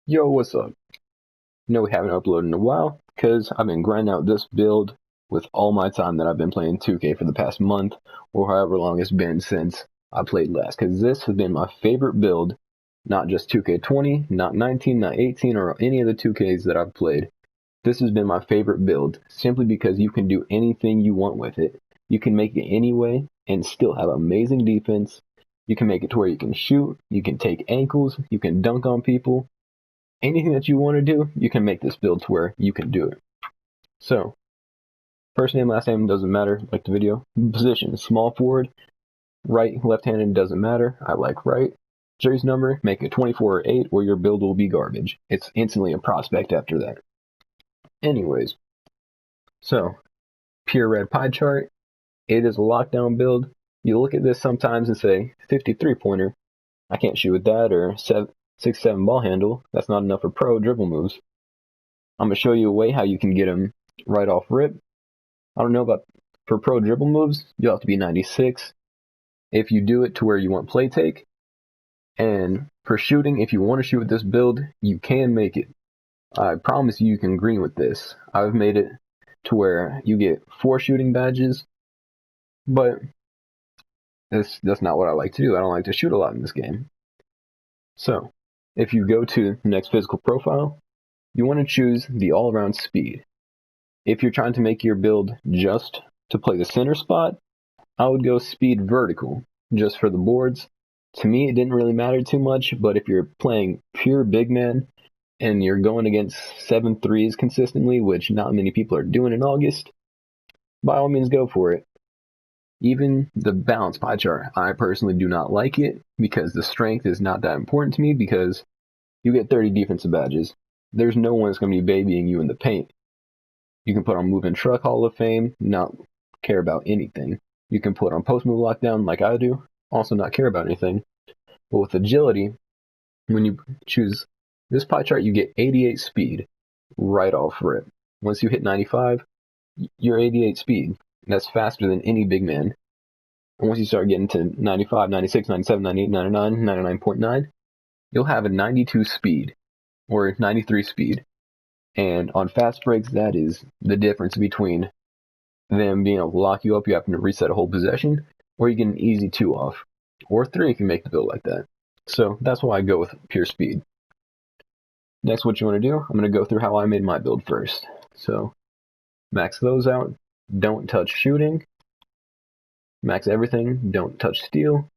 Yo, what's up? No, we haven't uploaded in a while because I've been grinding out this build with all my time that I've been playing 2K for the past month or however long it's been since I played last. Because this has been my favorite build, not just 2K20, not 19, not 18, or any of the 2Ks that I've played. This has been my favorite build simply because you can do anything you want with it. You can make it any way and still have amazing defense. You can make it to where you can shoot, you can take ankles, you can dunk on people. Anything that you want to do, you can make this build to where you can do it. So, first name, last name, doesn't matter, like the video. Position, small forward, right, left-handed, doesn't matter, I like right. Jersey number, make it 24 or 8 or your build will be garbage. It's instantly a prospect after that. Anyways, so, pure red pie chart, it is a lockdown build. You look at this sometimes and say, 53-pointer, I can't shoot with that, or 6'7" ball handle, that's not enough for pro dribble moves. I'm going to show you a way how you can get them right off rip. I don't know about for pro dribble moves, you'll have to be 96 if you do it to where you want play take. And for shooting, if you want to shoot with this build, you can make it. I promise you can green with this. I've made it to where you get 4 shooting badges, but that's not what I like to do. I don't like to shoot a lot in this game. So, if you go to the next physical profile, you want to choose the all-around speed. If you're trying to make your build just to play the center spot, I would go speed vertical, just for the boards. To me, it didn't really matter too much, but if you're playing pure big man and you're going against 7 threes consistently, which not many people are doing in August, by all means go for it. Even the balance pie chart, I personally do not like it because the strength is not that important to me because you get 30 defensive badges. There's no one that's going to be babying you in the paint. You can put on Move and Truck Hall of Fame, not care about anything. You can put on Post Move Lockdown like I do, also not care about anything. But with agility, when you choose this pie chart, you get 88 speed right off rip. Once you hit 95, you're 88 speed. That's faster than any big man. And once you start getting to 95, 96, 97, 98, 99, 99.9, you'll have a 92 speed or 93 speed. And on fast breaks, that is the difference between them being able to lock you up, you having to reset a whole possession, or you get an easy 2 off, or 3 if you make the build like that. So that's why I go with pure speed. Next, what you want to do, I'm going to go through how I made my build first. So max those out, don't touch shooting, max everything, don't touch steal,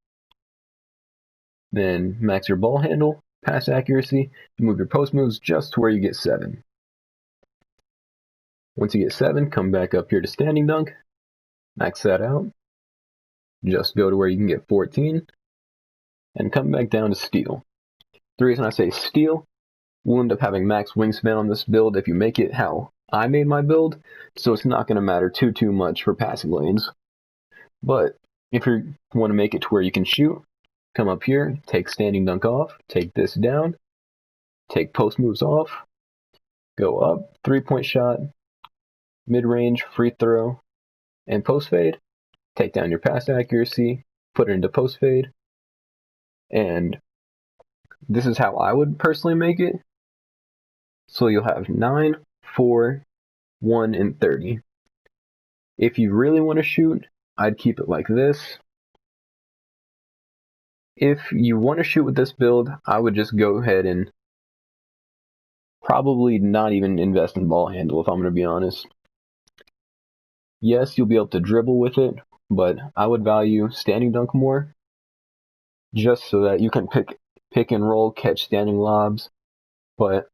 then max your ball handle, pass accuracy, move your post moves just to where you get 7. Once you get 7, come back up here to standing dunk, max that out, just go to where you can get 14, and come back down to steal. The reason I say steal, we'll end up having max wingspan on this build if you make it how I made my build, so it's not going to matter too much for passing lanes. But if you want to make it to where you can shoot, come up here, take standing dunk off, take this down, take post moves off, go up, 3-point shot, mid-range, free throw, and post fade. Take down your pass accuracy, put it into post fade, and this is how I would personally make it. So you'll have 9, 4, 1, and 30. If you really want to shoot, I'd keep it like this. If you want to shoot with this build, I would just go ahead and probably not even invest in ball handle, if I'm going to be honest. Yes, you'll be able to dribble with it, but I would value standing dunk more, just so that you can pick and roll, catch standing lobs. But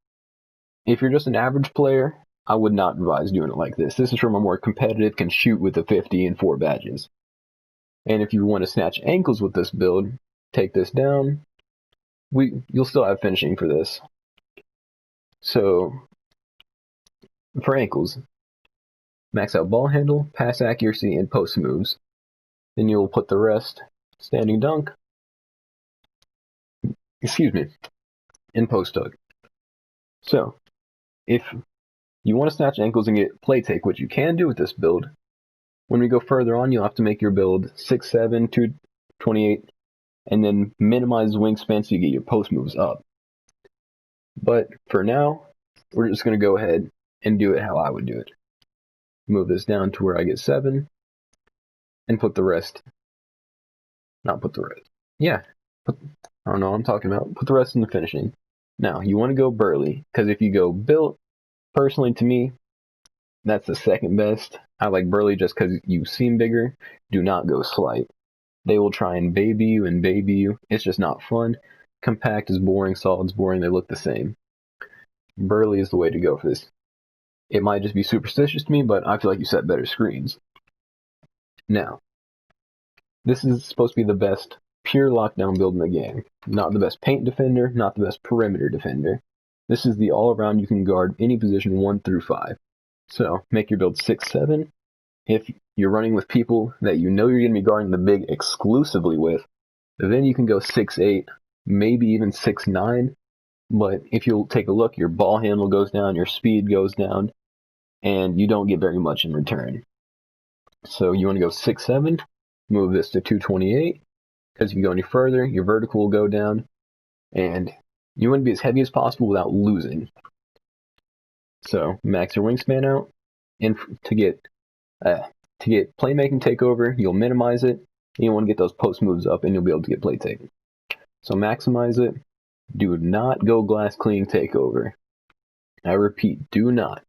if you're just an average player, I would not advise doing it like this. This is from a more competitive, can shoot with a 50 and 4 badges. And if you want to snatch ankles with this build, take this down. You'll still have finishing for this. So, for ankles, max out ball handle, pass accuracy, and post moves. Then you'll put the rest standing dunk, in post dunk. So, if you want to snatch ankles and get play take, which you can do with this build, when we go further on, you'll have to make your build 6'7", 228, and then minimize wingspan so you get your post moves up. But for now, we're just going to go ahead and do it how I would do it. Move this down to where I get 7, and put the rest, not put the rest, yeah, I don't know what I'm talking about, put the rest in the finishing. Now, you want to go Burly, because if you go Built, personally to me, that's the second best. I like Burly just because you seem bigger. Do not go Slight. They will try and baby you. It's just not fun. Compact is boring, Solid's boring, they look the same. Burly is the way to go for this. It might just be superstitious to me, but I feel like you set better screens. Now, this is supposed to be the best pure lockdown build in the game. Not the best paint defender, not the best perimeter defender. This is the all-around you can guard any position 1 through 5. So, make your build 6-7. If you're running with people that you know you're going to be guarding the big exclusively with, then you can go 6-8, maybe even 6-9. But if you'll take a look, your ball handle goes down, your speed goes down, and you don't get very much in return. So you want to go 6-7, move this to 228, because if you go any further, your vertical will go down, and you want to be as heavy as possible without losing. So max your wingspan out, and to get playmaking takeover, you'll minimize it, and you want to get those post moves up, and you'll be able to get play taken. So maximize it. Do not go glass cleaning takeover. I repeat, do not.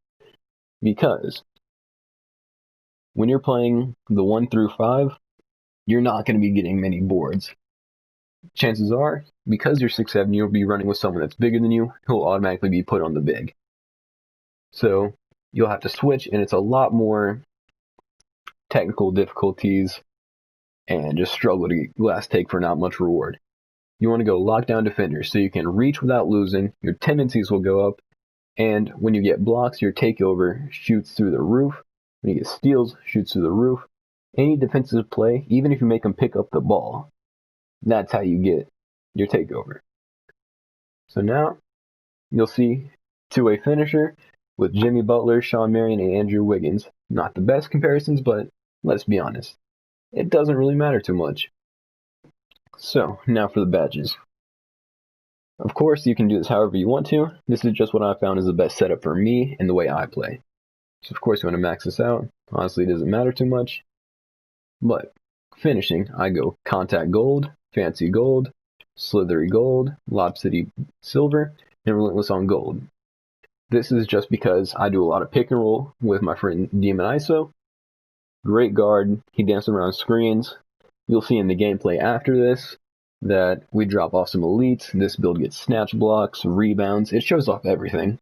Because when you're playing the 1 through 5, you're not going to be getting many boards. Chances are, because you're 6'7", you'll be running with someone that's bigger than you, who'll automatically be put on the big. So you'll have to switch, and it's a lot more technical difficulties and just struggle to get glass take for not much reward. You want to go lockdown defender, so you can reach without losing, your tendencies will go up, and when you get blocks, your takeover shoots through the roof. When you get steals, shoots through the roof. Any defensive play, even if you make them pick up the ball, that's how you get your takeover. So now, you'll see two-way finisher with Jimmy Butler, Shawn Marion, and Andrew Wiggins. Not the best comparisons, but let's be honest. It doesn't really matter too much. So, now for the badges. Of course, you can do this however you want to. This is just what I found is the best setup for me and the way I play. So, of course, you want to max this out. Honestly, it doesn't matter too much. But, finishing, I go Contact Gold, Fancy Gold, Slithery Gold, Lob City Silver, and Relentless on Gold. This is just because I do a lot of pick and roll with my friend Demon ISO. Great guard, he dances around screens. You'll see in the gameplay after this that we drop off some elites. This build gets snatch blocks, rebounds. It shows off everything.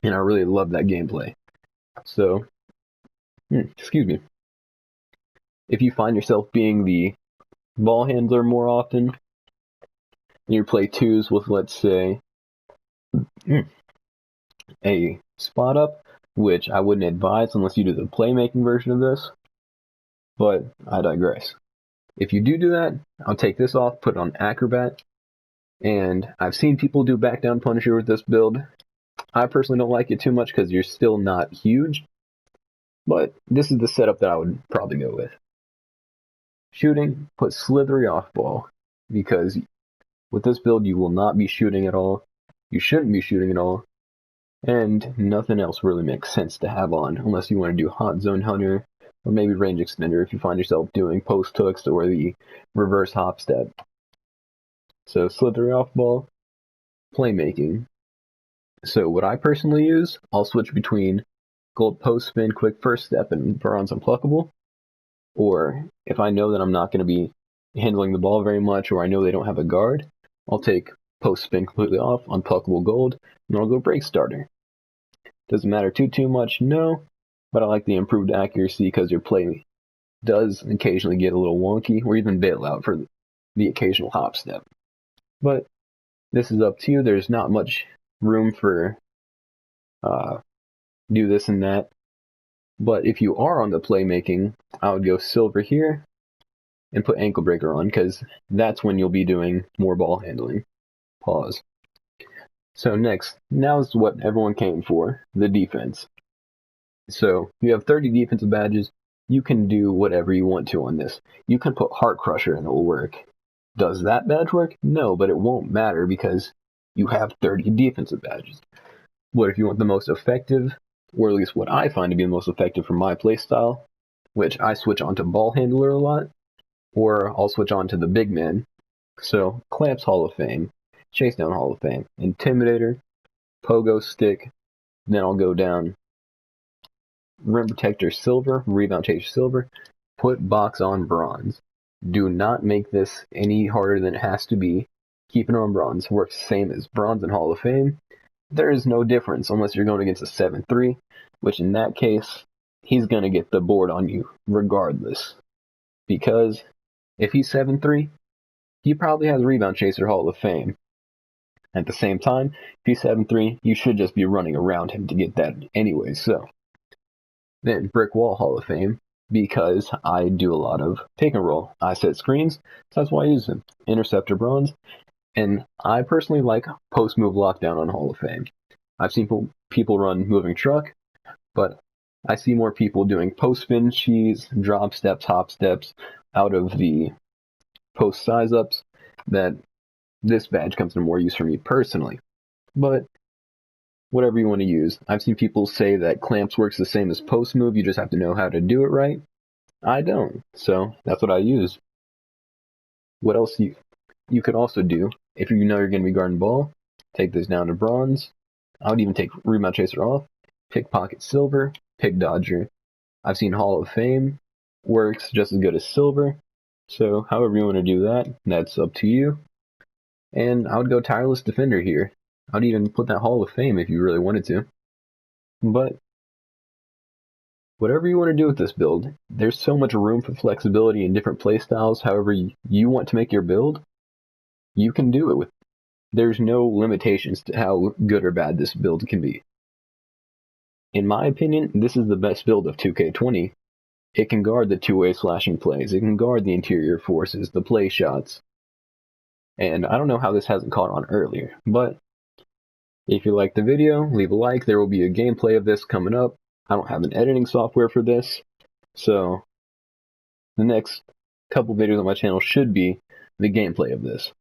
And I really love that gameplay. So, excuse me. If you find yourself being the ball handler more often, and you play twos with, let's say, a spot up, which I wouldn't advise unless you do the playmaking version of this, but I digress. If you do that, I'll take this off, put it on Acrobat, and I've seen people do back down Punisher with this build. I personally don't like it too much because you're still not huge, but this is the setup that I would probably go with. Shooting, put Slithery off ball, because with this build you will not be shooting at all, you shouldn't be shooting at all, and nothing else really makes sense to have on unless you want to do Hot Zone Hunter, or maybe Range Extender if you find yourself doing post hooks or the reverse hop step. So Slithery off ball, playmaking. So what I personally use, I'll switch between Gold Post Spin, Quick First Step, and Bronze Unpluckable. Or if I know that I'm not going to be handling the ball very much, or I know they don't have a guard, I'll take Post Spin completely off, Unpluckable Gold, and I'll go Break Starter. Doesn't matter too much, no, but I like the improved accuracy because your play does occasionally get a little wonky, or even bail out for the occasional hop step. But this is up to you. There's not much room for do this and that. But if you are on the playmaking, I would go Silver here and put Ankle Breaker on, because that's when you'll be doing more ball handling. Pause. So next, now is what everyone came for, the defense. So you have 30 defensive badges. You can do whatever you want to on this. You can put Heart Crusher and it will work. Does that badge work? No, but it won't matter because you have 30 defensive badges. What if you want the most effective, or at least what I find to be the most effective for my playstyle, which I switch on to ball handler a lot, or I'll switch on to the big man. So Clamps Hall of Fame, Chase Down Hall of Fame, Intimidator, Pogo Stick, then I'll go down Rim Protector Silver, Rebound Chaser Silver, put box on bronze. Do not make this any harder than it has to be. Keep it on bronze. Works same as bronze and Hall of Fame. There is no difference unless you're going against a 7-3, which in that case, he's going to get the board on you regardless. Because if he's 7-3, he probably has Rebound Chaser Hall of Fame. At the same time, if he's 7-3, you should just be running around him to get that anyway, so. Then Brick Wall Hall of Fame, because I do a lot of pick and roll. I set screens, so that's why I use them. Interceptor Bronze, and I personally like post move lockdown on Hall of Fame. I've seen people run moving truck, but I see more people doing post spin cheese, drop steps, hop steps out of the post size ups. That this badge comes to more use for me personally. But whatever you want to use. I've seen people say that clamps works the same as post move, you just have to know how to do it right. I don't, so that's what I use. What else you could also do, if you know you're going to be guarding ball, take this down to bronze. I would even take Rebound Chaser off, Pickpocket Silver, Pick Dodger. I've seen Hall of Fame works just as good as Silver, so however you want to do that, that's up to you. And I would go Tireless Defender here. I'd even put that Hall of Fame if you really wanted to. But whatever you want to do with this build, there's so much room for flexibility in different playstyles. However you want to make your build, you can do it with. There's no limitations to how good or bad this build can be. In my opinion, this is the best build of 2K20. It can guard the two-way slashing plays. It can guard the interior forces, the play shots. And I don't know how this hasn't caught on earlier, but if you liked the video, leave a like. There will be a gameplay of this coming up. I don't have an editing software for this, so the next couple videos on my channel should be the gameplay of this.